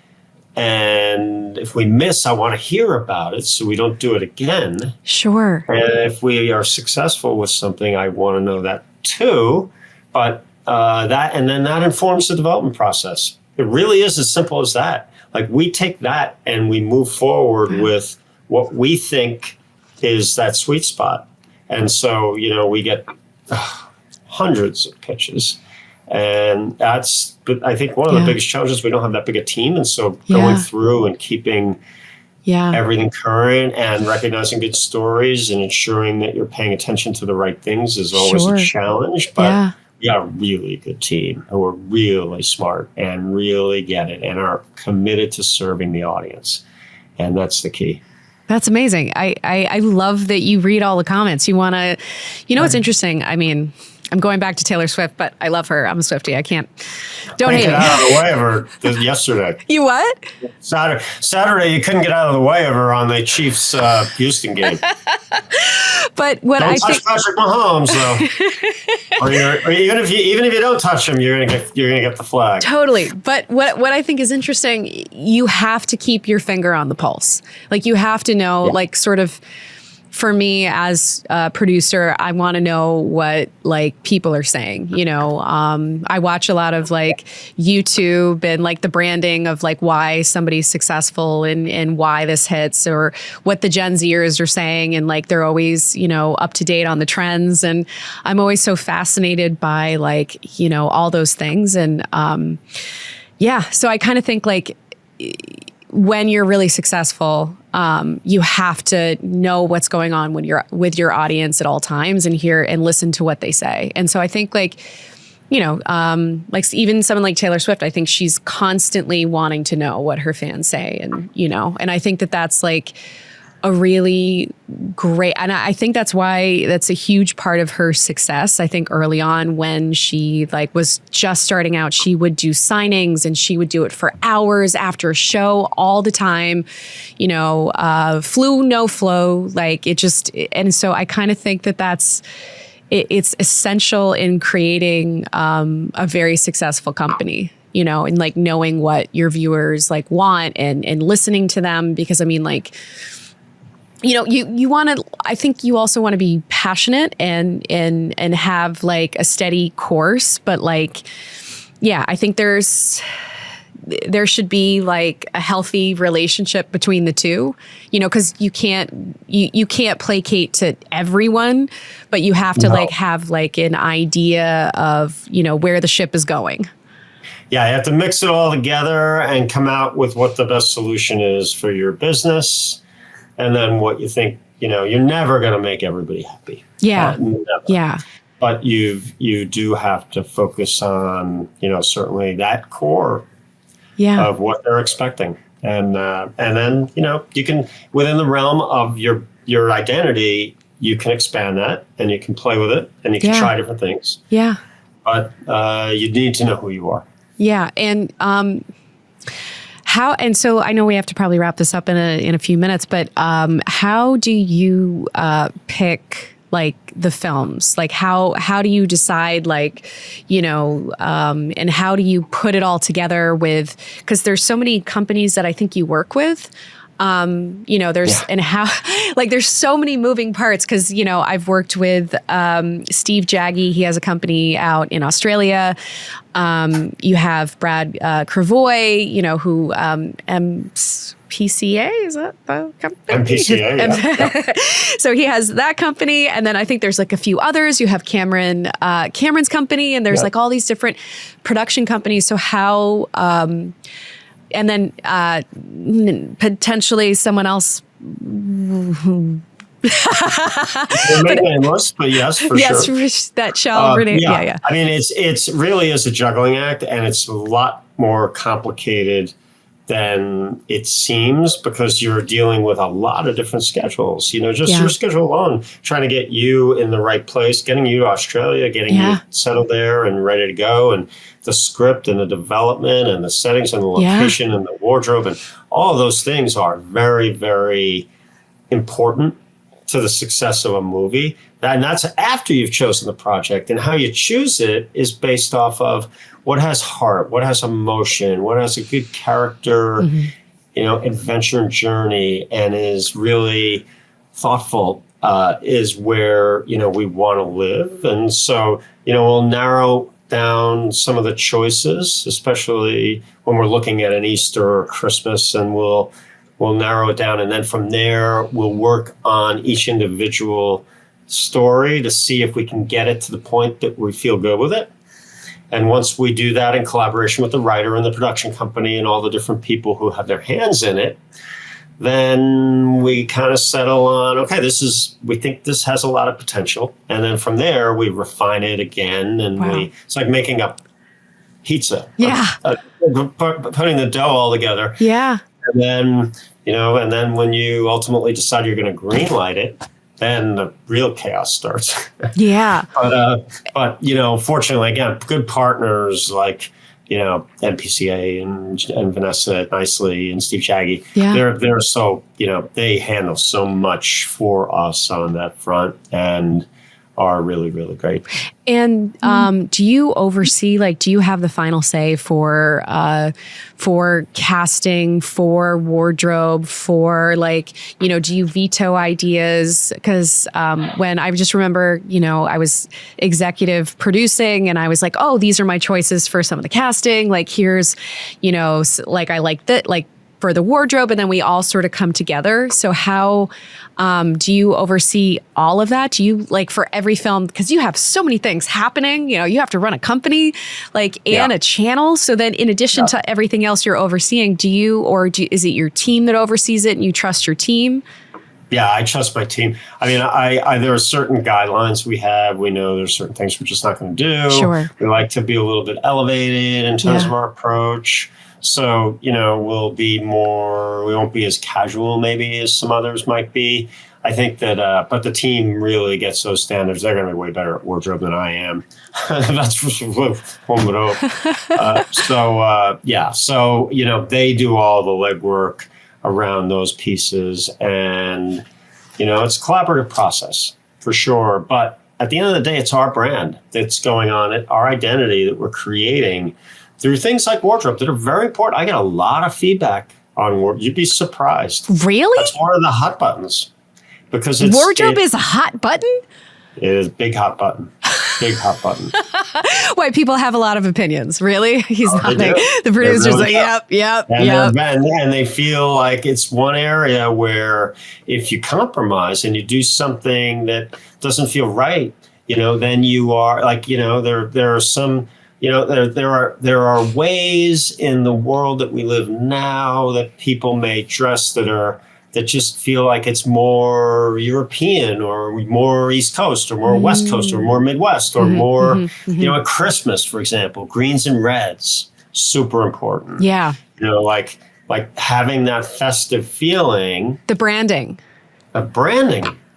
Speaker 3: And if we miss, I want to hear about it so we don't do it again.
Speaker 2: Sure.
Speaker 3: And if we are successful with something, I want to know that too. But that informs the development process. It really is as simple as that. Like, we take that and we move forward with what we think is that sweet spot. And so, we get hundreds of pitches. And that's, but I think one of the biggest challenges, we don't have that big a team. And so going through and keeping everything current and recognizing good stories and ensuring that you're paying attention to the right things is always a challenge. But we got a really good team who are really smart and really get it and are committed to serving the audience. And that's the key.
Speaker 2: That's amazing. I love that you read all the comments. You want to, what's interesting? I mean, I'm going back to Taylor Swift, but I love her. I'm a Swiftie. Don't hate me.
Speaker 3: Out of the way of her yesterday.
Speaker 2: You what?
Speaker 3: Saturday, you couldn't get out of the way of her on the Chiefs Houston game.
Speaker 2: But what
Speaker 3: don't
Speaker 2: I
Speaker 3: touch
Speaker 2: think
Speaker 3: Patrick Mahomes, though. or even if you don't touch him, you're gonna get the flag.
Speaker 2: Totally. But what I think is interesting, you have to keep your finger on the pulse. Like, you have to know, like, sort of. For me as a producer, I want to know what like people are saying. I watch a lot of like YouTube and like the branding of like why somebody's successful and why this hits, or what the Gen Zers are saying. And like, they're always, up to date on the trends. And I'm always so fascinated by like, all those things. And so I kind of think like, when you're really successful, you have to know what's going on when you're with your audience at all times and hear and listen to what they say. And so I think like, like even someone like Taylor Swift, I think she's constantly wanting to know what her fans say. And, and I think that that's like a really great, and I think that's why that's a huge part of her success. I think early on when she like was just starting out, she would do signings and she would do it for hours after a show all the time, flu, no flow, like it just, and so I kind of think that it's essential in creating a very successful company. And like knowing what your viewers like want and listening to them, because I mean like, you want to, I think you also want to be passionate and have like a steady course, but like, I think there should be like a healthy relationship between the two, cause you can't placate to everyone, but you have to like have like an idea of, where the ship is going.
Speaker 3: Yeah, you have to mix it all together and come out with what the best solution is for your business. And then what you think, you're never going to make everybody happy.
Speaker 2: Yeah. Yeah.
Speaker 3: But you do have to focus on, certainly that core of what they're expecting. And then, you can, within the realm of your identity, you can expand that and you can play with it and you can try different things.
Speaker 2: Yeah.
Speaker 3: But you need to know who you are.
Speaker 2: Yeah. And, and so I know we have to probably wrap this up in a few minutes, but how do you pick like the films? Like how do you decide like, and how do you put it all together with, because there's so many companies that I think you work with. There's and how like there's so many moving parts because I've worked with Steve Jaggi. He has a company out in Australia. You have Brad Cravoy, who MPCA, is that the company?
Speaker 3: MPCA, yeah.
Speaker 2: So he has that company, and then I think there's like a few others. You have Cameron's company, and there's like all these different production companies. So how, and then potentially someone else.
Speaker 3: They're nameless, but yes, for
Speaker 2: yes,
Speaker 3: sure.
Speaker 2: That shall rename. Yeah.
Speaker 3: I mean, it's really is a juggling act, and it's a lot more complicated than it seems because you're dealing with a lot of different schedules. Your schedule alone, trying to get you in the right place, getting you to Australia, getting you settled there and ready to go, and the script and the development and the settings and the location and the wardrobe and all of those things are very, very important to the success of a movie. And that's after you've chosen the project. And how you choose it is based off of what has heart, what has emotion, what has a good character, adventure and journey, and is really thoughtful, is where, we want to live. And so, we'll narrow down some of the choices, especially when we're looking at an Easter or Christmas, and we'll narrow it down. And then from there, we'll work on each individual story to see if we can get it to the point that we feel good with it. And once we do that in collaboration with the writer and the production company and all the different people who have their hands in it, then we kind of settle on, okay, we think this has a lot of potential. And then from there, we refine it again. And it's like making a pizza.
Speaker 2: Yeah.
Speaker 3: Putting the dough all together.
Speaker 2: Yeah.
Speaker 3: And then, and then when you ultimately decide you're going to green light it, then the real chaos starts.
Speaker 2: Yeah.
Speaker 3: But fortunately, again, good partners like, MPCA and Vanessa Nicely and Steve Jaggi. Yeah. They're so, they handle so much for us on that front and are really, really great.
Speaker 2: And do you oversee, do you have the final say for casting, for wardrobe, for do you veto ideas? Because when I just remember, I was executive producing and I was like, oh, these are my choices for some of the casting. Here's, I like that, for the wardrobe, and then we all sort of come together. So how do you oversee all of that? Do you for every film, because you have so many things happening, you have to run a company and a channel. So then in addition to everything else you're overseeing, is it your team that oversees it and you trust your team?
Speaker 3: Yeah, I trust my team. I mean, there are certain guidelines we have. We know there's certain things we're just not going to do.
Speaker 2: Sure.
Speaker 3: We like to be a little bit elevated in terms of our approach. So, we won't be as casual maybe as some others might be. I think that, but the team really gets those standards. They're going to be way better at wardrobe than I am. That's for sure. So, they do all the legwork around those pieces. And, it's a collaborative process for sure. But at the end of the day, it's our brand that's going on, our identity that we're creating through things like wardrobe that are very important. I get a lot of feedback on wardrobe. You'd be surprised.
Speaker 2: Really?
Speaker 3: That's one of the hot buttons. Because
Speaker 2: wardrobe is a hot button?
Speaker 3: It is a big hot button. Big hot button.
Speaker 2: Why, people have a lot of opinions. Really? He's nodding. The producer's really yep.
Speaker 3: And they feel like it's one area where if you compromise and you do something that doesn't feel right, then you are there are some... there are ways in the world that we live now that people may dress that just feel like it's more European or more East Coast or more West Coast or more Midwest or more, at Christmas, for example, greens and reds, super important.
Speaker 2: Yeah.
Speaker 3: Like having that festive feeling.
Speaker 2: The branding.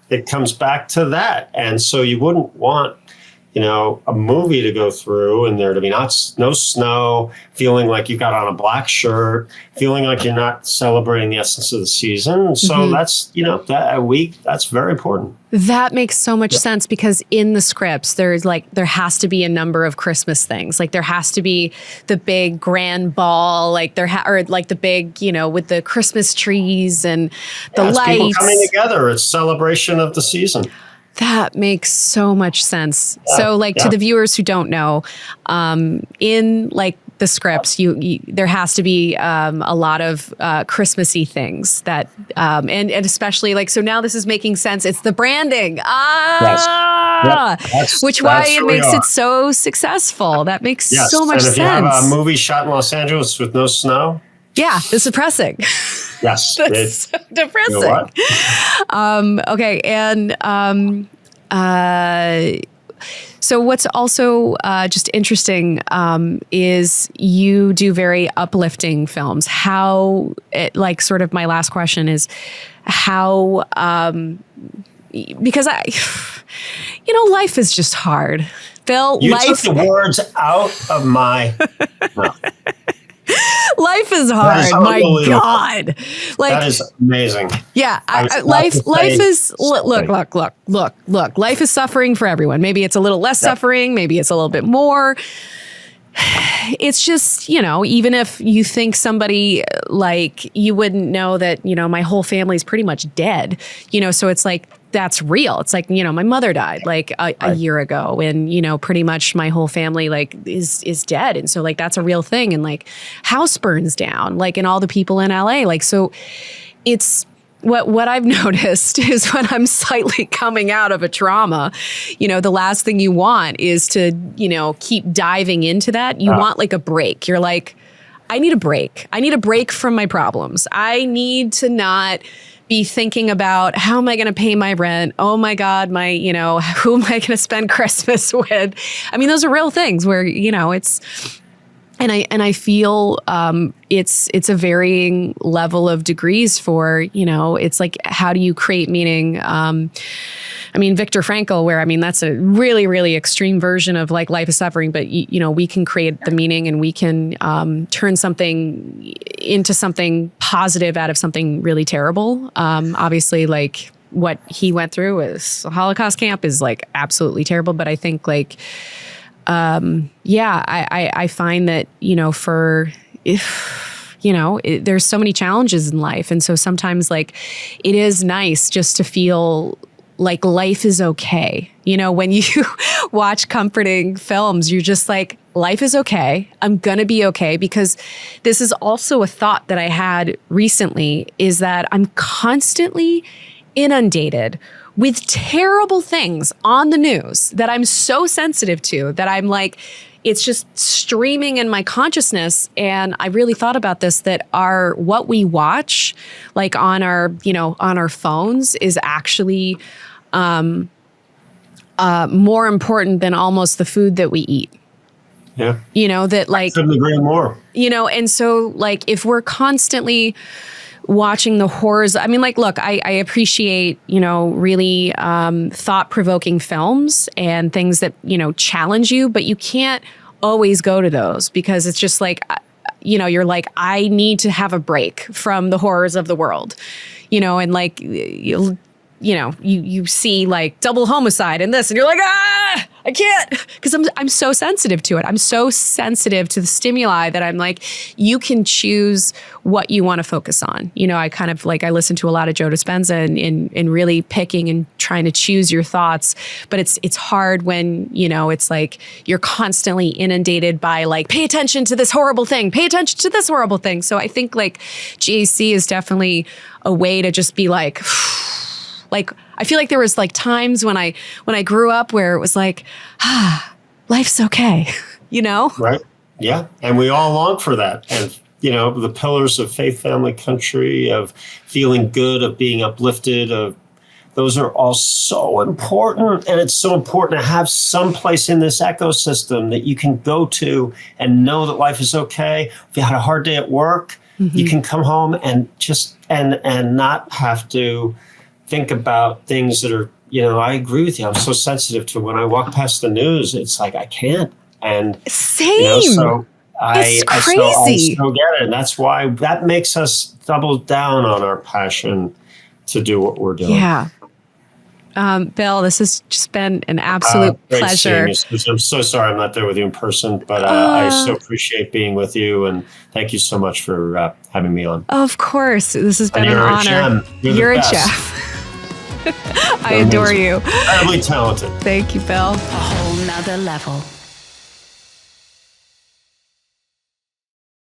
Speaker 3: It comes back to that. And so you wouldn't want a movie to go through and there to be no snow, feeling like you got on a black shirt, feeling like you're not celebrating the essence of the season. So that's, that a week, that's very important.
Speaker 2: That makes so much sense, because in the scripts, there has to be a number of Christmas things. Like there has to be the big grand ball, or the big, with the Christmas trees and the lights.
Speaker 3: People coming together. It's celebration of the season.
Speaker 2: That makes so much sense. Yeah, so to the viewers who don't know, in the scripts, there has to be a lot of Christmassy things that, and especially so now this is making sense. It's the branding. Which why it makes it so successful. That makes so much sense.
Speaker 3: And if you have a movie shot in Los Angeles with no snow.
Speaker 2: Yeah, it's depressing.
Speaker 3: Yes.
Speaker 2: That's so depressing. You know what? Okay. And so what's also just interesting is you do very uplifting films. How, sort of my last question is how, because life is just hard. Bill,
Speaker 3: you took the words out of my mouth.
Speaker 2: Life is hard. My God.
Speaker 3: That is amazing.
Speaker 2: Yeah. Life is, look, life is suffering for everyone. Maybe it's a little less suffering. Maybe it's a little bit more. It's just, even if you think somebody you wouldn't know that, my whole family's pretty much dead, so it's that's real. It's my mother died a year ago, and, pretty much my whole family is dead. And so that's a real thing. And house burns down, and all the people in LA, so it's, what I've noticed is when I'm slightly coming out of a trauma, the last thing you want is to, keep diving into that. You want a break. You're I need a break. I need a break from my problems. I need to not be thinking about how am I going to pay my rent? Oh my God, who am I going to spend Christmas with? I mean, those are real things where, it's, and I feel it's a varying level of degrees for, it's how do you create meaning? Viktor Frankl, where, that's a really, really extreme version of life is suffering, but we can create the meaning, and we can turn something into something positive out of something really terrible. Obviously, what he went through with Holocaust camp is absolutely terrible. But I think I find that, there's so many challenges in life. And so sometimes it is nice just to feel life is okay. When you watch comforting films, you're just life is okay. I'm going to be okay. Because this is also a thought that I had recently, is that I'm constantly inundated with terrible things on the news that I'm so sensitive to that I'm it's just streaming in my consciousness. And I really thought about this, that what we watch on our phones is actually more important than almost the food that we eat.
Speaker 3: Yeah.
Speaker 2: That
Speaker 3: I couldn't agree more.
Speaker 2: And so if we're constantly watching the horrors, look, I appreciate, really thought-provoking films and things that, challenge you, but you can't always go to those, because it's just you're I need to have a break from the horrors of the world, and you see double homicide and this, and you're I can't, because I'm so sensitive to it. I'm so sensitive to the stimuli that I'm you can choose what you want to focus on. I kind of I listen to a lot of Joe Dispenza and really picking and trying to choose your thoughts. But it's hard when, it's you're constantly inundated by pay attention to this horrible thing, pay attention to this horrible thing. So I think GAC is definitely a way to just be I feel there was times when I grew up where it was life's okay,
Speaker 3: Right. Yeah. And we all long for that. And, the pillars of faith, family, country, of feeling good, of being uplifted, those are all so important. And it's so important to have some place in this ecosystem that you can go to and know that life is okay. If you had a hard day at work, you can come home and just, and not have to think about things that are, I agree with you. I'm so sensitive to when I walk past the news. It's like I can't. And
Speaker 2: Same.
Speaker 3: So
Speaker 2: it's
Speaker 3: I
Speaker 2: crazy.
Speaker 3: still get it. And that's why that makes us double down on our passion to do what we're doing.
Speaker 2: Yeah. Bill, this has just been an absolute pleasure.
Speaker 3: I'm so sorry I'm not there with you in person, but I so appreciate being with you. And thank you so much for having me on.
Speaker 2: Of course. This has been an
Speaker 3: You're
Speaker 2: honor.
Speaker 3: A gem.
Speaker 2: You're a chef. I adore you.
Speaker 3: Incredibly talented.
Speaker 2: Thank you, Bill.
Speaker 1: A whole nother level.